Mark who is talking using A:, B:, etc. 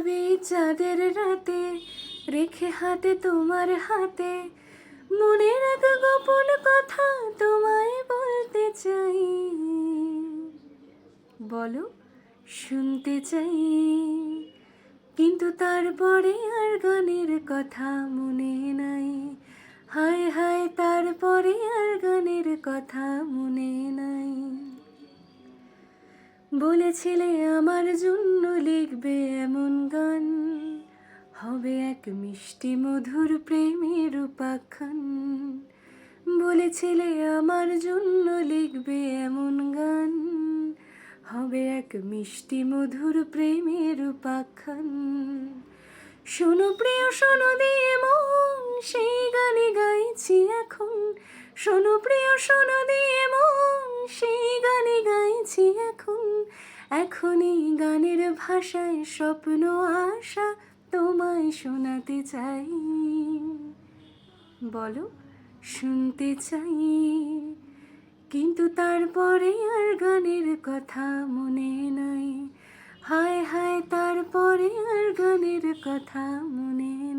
A: ভাবি চাঁদের রাতে রেখে হাতে তোমার হাতে মনের এক গোপন কথা তোমায় বলতে চাই। বলো, শুনতে চাই। কিন্তু তারপরে আর গানের কথা মনে নাই। হায় হায়, তারপরে আর গানের কথা মনে নাই। বলেছিলে আমার জন্য লিখবে এমন গান, হবে এক মিষ্টি মধুর প্রেমের উপাখ্যান। বলেছিলে আমার জন্য লিখবে এমন গান, হবে এক মিষ্টি মধুর প্রেমের উপাখ্যান। শোনো প্রিয়, শোনো দিয়ে মন, সেই গানে গাইছি এখন। শোনো প্রিয়, শোনো দিয়ে মন, সেই গানে গাইছি এখন। এখনই গানের ভাষায় স্বপ্ন আশা তোমায় শোনাতে চাই। বলো, শুনতে চাই। কিন্তু তারপরে আর গানের কথা মনে নাই। হায় হায়, তারপরে আর গানের কথা মনে